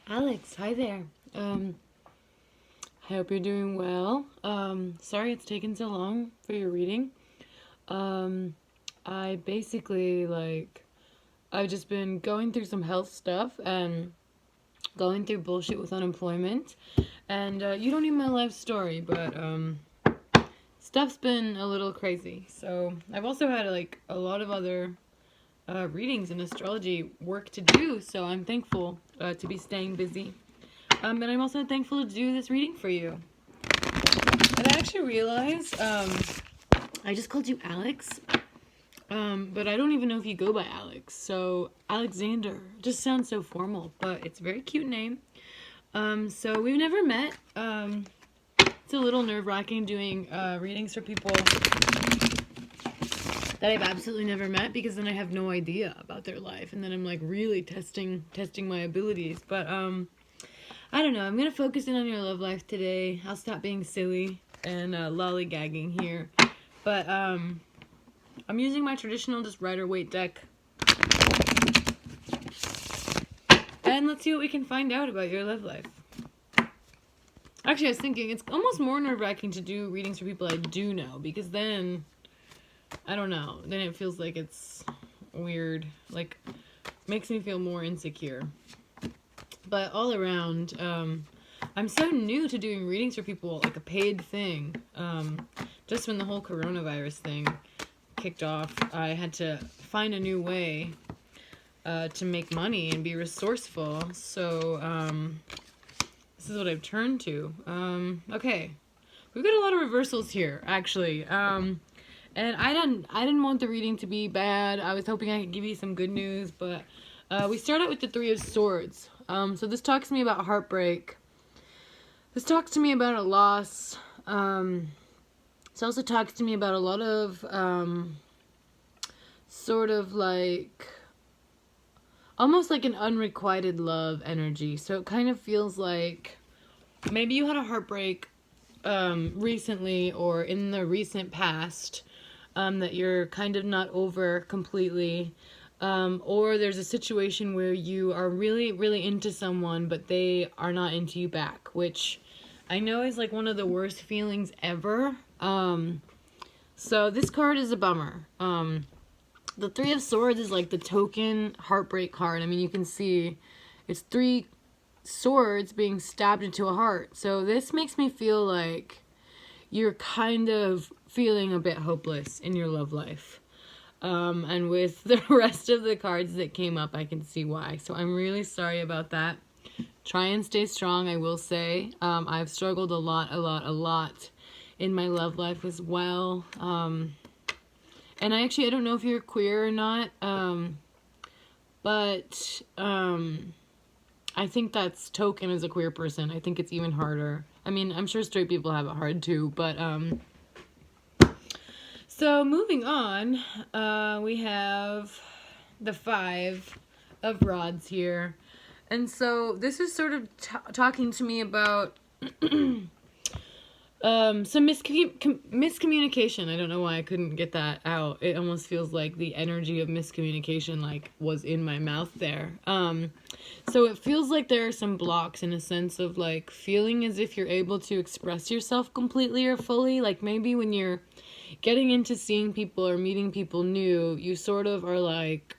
Alex, hi there. I hope you're doing well. Sorry it's taken so long for your reading. Um, I basically I've just been going through some health stuff and going through bullshit with unemployment. And you don't need my life story, but stuff's been a little crazy. So I've also had a lot of other readings and astrology work to do. So I'm thankful to be staying busy. And I'm also thankful to do this reading for you. And I actually realized I just called you Alex, but I don't even know if you go by Alex. So Alexander just sounds so formal, but it's a very cute name. So we've never met. It's a little nerve-wracking doing readings for people that I've absolutely never met, because then I have no idea about their life, and then I'm like really testing my abilities. But I don't know. I'm gonna focus in on your love life today. I'll stop being silly and lollygagging here. But I'm using my traditional just Rider-Waite deck. And let's see what we can find out about your love life. Actually, I was thinking it's almost more nerve-wracking to do readings for people I do know, because then, I don't know, then it feels like it's weird. Like, makes me feel more insecure. But all around, I'm so new to doing readings for people, like a paid thing. Just when the whole coronavirus thing kicked off, I had to find a new way to make money and be resourceful. So this is what I've turned to. Okay, we've got a lot of reversals here, actually. And I didn't want the reading to be bad. I was hoping I could give you some good news, but we start out with the Three of Swords. So this talks to me about heartbreak. This talks to me about a loss. This also talks to me about a lot of sort of like almost like an unrequited love energy. So it kind of feels like maybe you had a heartbreak recently or in the recent past that you're kind of not over completely. Or there's a situation where you are really, really into someone, but they are not into you back, which I know is like one of the worst feelings ever. So this card is a bummer. The Three of Swords is like the token heartbreak card. I mean, you can see it's three swords being stabbed into a heart. So this makes me feel like you're kind of feeling a bit hopeless in your love life. And with the rest of the cards that came up, I can see why. So I'm really sorry about that. Try and stay strong, I will say. I've struggled a lot in my love life as well. And I don't know if you're queer or not, but I think that's token as a queer person. I think it's even harder. I mean, I'm sure straight people have it hard too, but so moving on, we have the Five of Rods here. And so this is sort of talking to me about some miscommunication. I don't know why I couldn't get that out. It almost feels like the energy of miscommunication like was in my mouth there. So it feels like there are some blocks in a sense of like feeling as if you're able to express yourself completely or fully. Like maybe when you're getting into seeing people or meeting people new, you sort of are like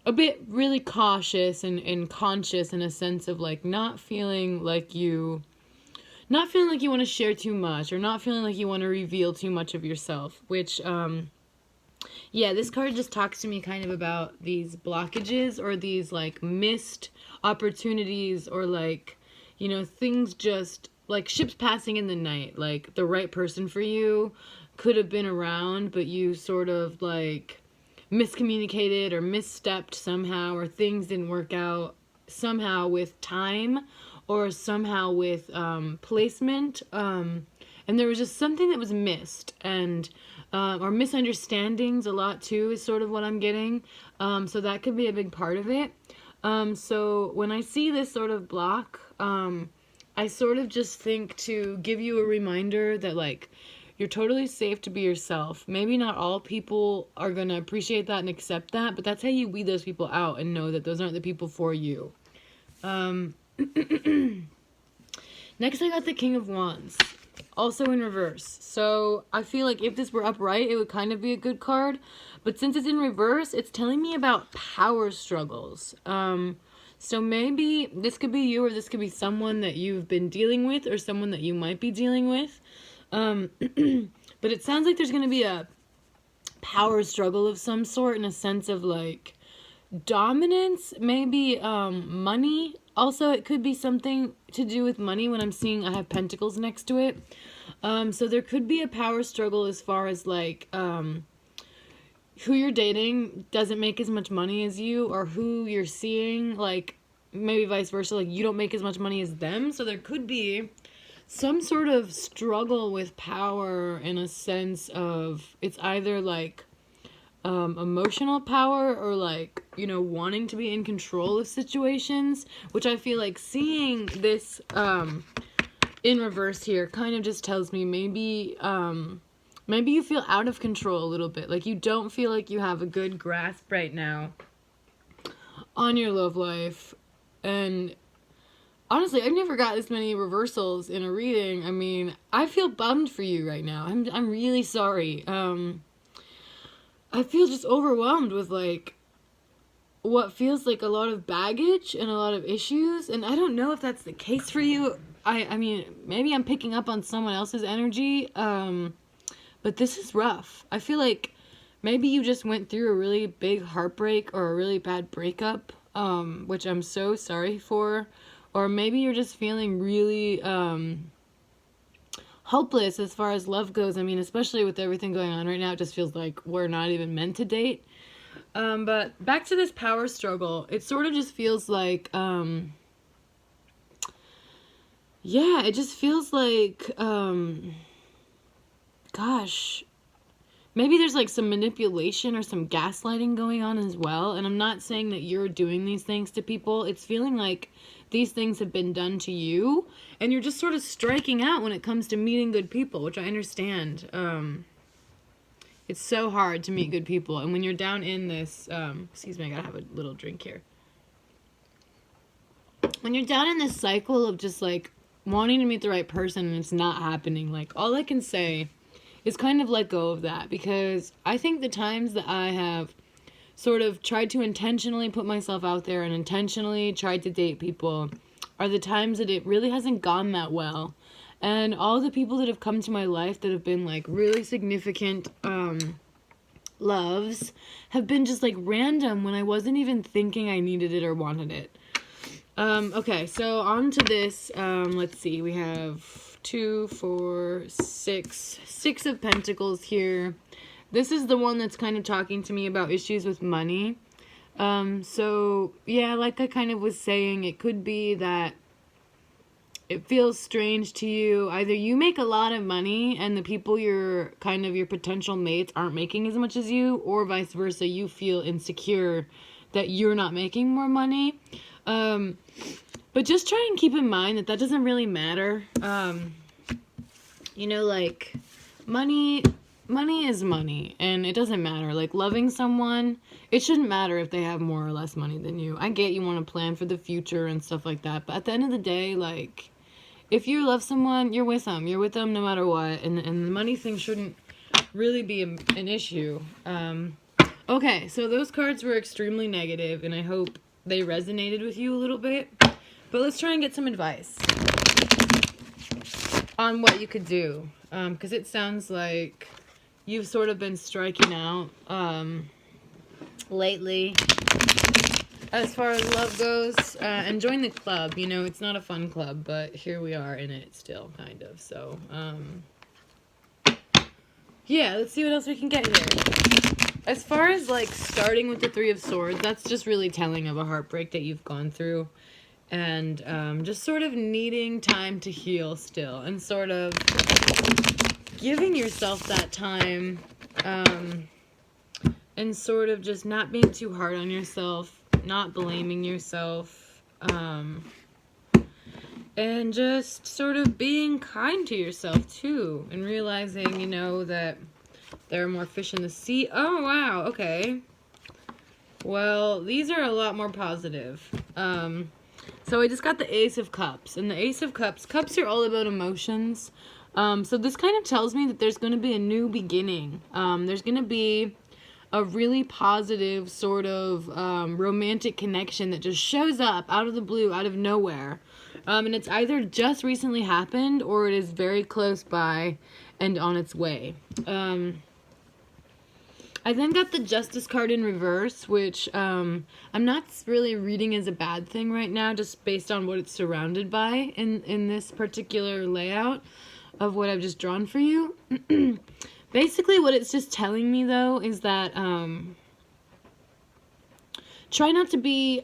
a bit really cautious and conscious in a sense of like not feeling like you want to share too much, or not feeling like you want to reveal too much of yourself, which yeah, this card just talks to me kind of about these blockages or these like missed opportunities, or like, you know, things just like ships passing in the night. Like the right person for you could have been around, but you sort of like miscommunicated or misstepped somehow, or things didn't work out somehow with time or somehow with placement. And there was just something that was missed, and or misunderstandings a lot too is sort of what I'm getting. So that could be a big part of it. So when I see this sort of block, I sort of just think to give you a reminder that like you're totally safe to be yourself. Maybe not all people are going to appreciate that and accept that, but that's how you weed those people out and know that those aren't the people for you. Next, I got the King of Wands, also in reverse. So I feel like if this were upright, it would kind of be a good card. But since it's in reverse, it's telling me about power struggles. So maybe this could be you, or this could be someone that you've been dealing with, or someone that you might be dealing with. But it sounds like there's going to be a power struggle of some sort, in a sense of like dominance, maybe money. Also, it could be something to do with money when I'm seeing I have pentacles next to it. So there could be a power struggle as far as like who you're dating doesn't make as much money as you, or who you're seeing, like maybe vice versa, like you don't make as much money as them. So there could be some sort of struggle with power, in a sense of it's either like emotional power, or like, you know, wanting to be in control of situations, which I feel like seeing this in reverse here kind of just tells me maybe maybe you feel out of control a little bit, like you don't feel like you have a good grasp right now on your love life. And honestly, I've never got this many reversals in a reading. I mean, I feel bummed for you right now. I'm really sorry. I feel just overwhelmed with like what feels like a lot of baggage and a lot of issues, and I don't know if that's the case for you. I mean, maybe I'm picking up on someone else's energy, but this is rough. I feel like maybe you just went through a really big heartbreak or a really bad breakup, which I'm so sorry for, or maybe you're just feeling really hopeless as far as love goes. I mean, especially with everything going on right now, it just feels like we're not even meant to date. But back to this power struggle, it sort of just feels like, yeah, it just feels like, gosh, maybe there's like some manipulation or some gaslighting going on as well. And I'm not saying that you're doing these things to people. It's feeling like these things have been done to you, and you're just sort of striking out when it comes to meeting good people, which I understand. It's so hard to meet good people, and when you're down in this, excuse me, I gotta have a little drink here. When you're down in this cycle of just like wanting to meet the right person and it's not happening, like all I can say is kind of let go of that, because I think the times that I have sort of tried to intentionally put myself out there and intentionally tried to date people are the times that it really hasn't gone that well. And all the people that have come to my life that have been like really significant loves have been just like random when I wasn't even thinking I needed it or wanted it. Okay, so on to this. Let's see, we have 2, 4, 6 of Pentacles here. This is the one that's kind of talking to me about issues with money. So yeah, like I kind of was saying, it could be that it feels strange to you. Either you make a lot of money and the people you're kind of your potential mates aren't making as much as you, or vice versa, you feel insecure that you're not making more money. But just try and keep in mind that doesn't really matter. You know, like money is money, and it doesn't matter. Like loving someone, it shouldn't matter if they have more or less money than you. I get you want to plan for the future and stuff like that, but at the end of the day, like if you love someone, you're with them no matter what, and the money thing shouldn't really be an issue. Okay, so those cards were extremely negative, and I hope they resonated with you a little bit, but let's try and get some advice on what you could do, because it sounds like you've sort of been striking out lately as far as love goes, and join the club. You know, it's not a fun club, but here we are in it still, kind of. So yeah, let's see what else we can get here. As far as like starting with the 3 of Swords, that's just really telling of a heartbreak that you've gone through, and just sort of needing time to heal still, and sort of giving yourself that time, and sort of just not being too hard on yourself, not blaming yourself, and just sort of being kind to yourself too, and realizing, you know, that there are more fish in the sea. Oh, wow, okay. Well, these are a lot more positive. So I just got the Ace of Cups, and the Ace of Cups are all about emotions. So this kind of tells me that there's going to be a new beginning. There's going to be a really positive sort of romantic connection that just shows up out of the blue, out of nowhere. And it's either just recently happened or it is very close by and on its way. I then got the Justice card in reverse, which I'm not really reading as a bad thing right now, just based on what it's surrounded by in this particular layout of what I've just drawn for you. Basically, what it's just telling me, though, is that try not to be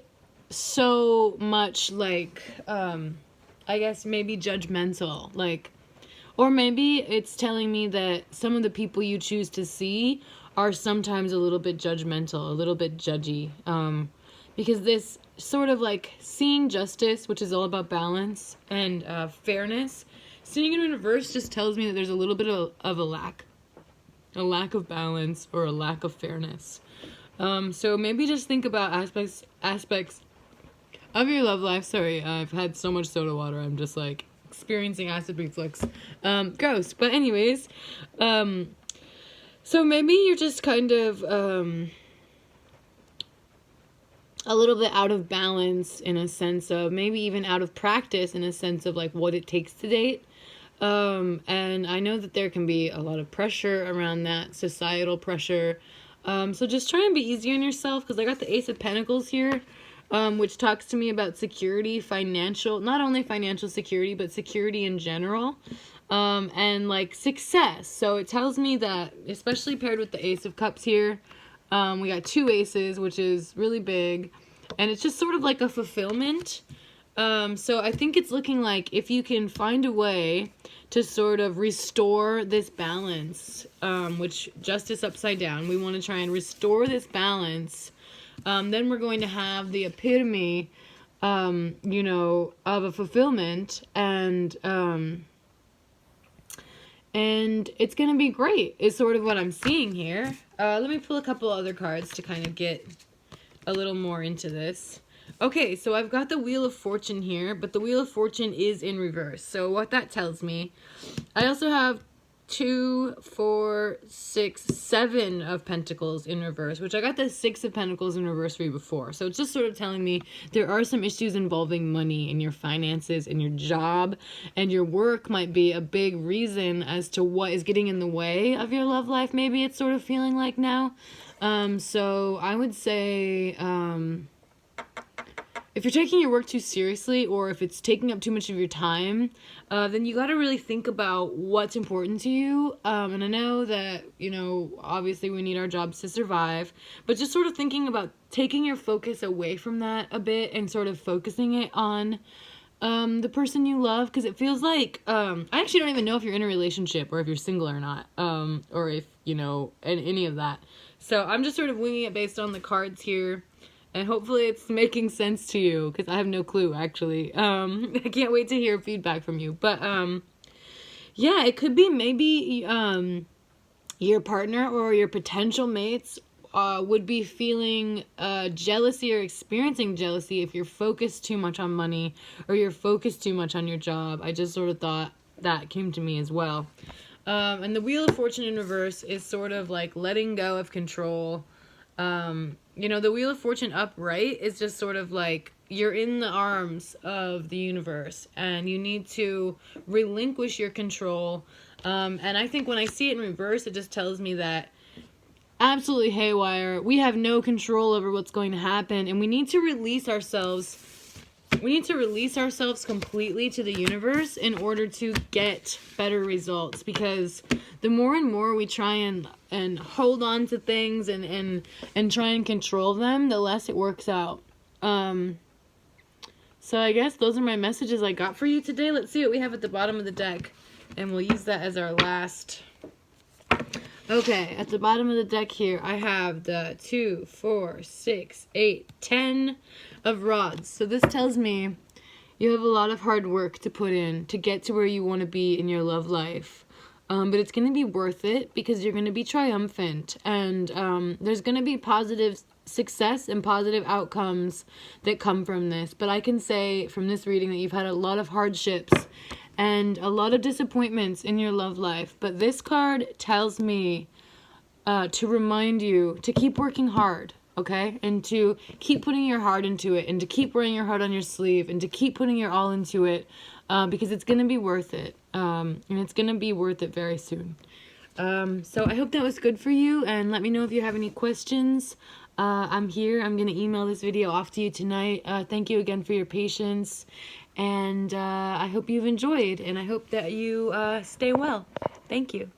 so much, like, I guess maybe judgmental, like, or maybe it's telling me that some of the people you choose to see are sometimes a little bit judgmental, a little bit judgy, because this sort of like seeing justice, which is all about balance and fairness, seeing it in reverse just tells me that there's a little bit of a lack of balance or a lack of fairness. So maybe just think about aspects of your love life. Sorry, I've had so much soda water, I'm just like experiencing acid reflux. Gross. But anyways, so maybe you're just kind of a little bit out of balance in a sense of, maybe even out of practice in a sense of like what it takes to date. And I know that there can be a lot of pressure around that, societal pressure. So just try and be easy on yourself, because I got the Ace of Pentacles here, which talks to me about security, not only financial security, but security in general. And like success. So it tells me that, especially paired with the Ace of Cups here, we got 2 aces, which is really big, and it's just sort of like a fulfillment. So I think it's looking like if you can find a way to sort of restore this balance, which Justice upside down, we want to try and restore this balance, then we're going to have the epitome, you know, of a fulfillment, and it's going to be great, is sort of what I'm seeing here. Let me pull a couple other cards to kind of get a little more into this. Okay, so I've got the Wheel of Fortune here, but the Wheel of Fortune is in reverse. So what that tells me, I also have 2, 4, 6, 7 of Pentacles in reverse, which I got the 6 of Pentacles in reverse for you before. So it's just sort of telling me there are some issues involving money and your finances and your job, and your work might be a big reason as to what is getting in the way of your love life. Maybe it's sort of feeling like now. So I would say, if you're taking your work too seriously, or if it's taking up too much of your time, then you got to really think about what's important to you. And I know that, you know, obviously we need our jobs to survive, but just sort of thinking about taking your focus away from that a bit and sort of focusing it on the person you love, because it feels like, I actually don't even know if you're in a relationship or if you're single or not, or if, you know, any of that. So I'm just sort of winging it based on the cards here. And hopefully it's making sense to you, because I have no clue, actually. I can't wait to hear feedback from you. But, yeah, it could be maybe your partner or your potential mates would be feeling jealousy or experiencing jealousy if you're focused too much on money or you're focused too much on your job. I just sort of thought that came to me as well. And the Wheel of Fortune in reverse is sort of like letting go of control. You know, the Wheel of Fortune upright is just sort of like you're in the arms of the universe and you need to relinquish your control. And I think when I see it in reverse, it just tells me that absolutely haywire. We have no control over what's going to happen, and we need to release ourselves. We need to release ourselves completely to the universe in order to get better results, because the more and more we try and hold on to things and try and control them, the less it works out. So I guess those are my messages I got for you today. Let's see what we have at the bottom of the deck, and we'll use that as our last. Okay, at the bottom of the deck here, I have the 2, 4, 6, 8, 10 of rods. So this tells me you have a lot of hard work to put in to get to where you want to be in your love life. But it's going to be worth it, because you're going to be triumphant, and there's going to be positive success and positive outcomes that come from this. But I can say from this reading that you've had a lot of hardships and a lot of disappointments in your love life. But this card tells me to remind you to keep working hard, okay? And to keep putting your heart into it, and to keep wearing your heart on your sleeve, and to keep putting your all into it, because it's going to be worth it. And it's going to be worth it very soon. So I hope that was good for you, and let me know if you have any questions. I'm here. I'm going to email this video off to you tonight. Thank you again for your patience, and I hope you've enjoyed, and I hope that you stay well. Thank you.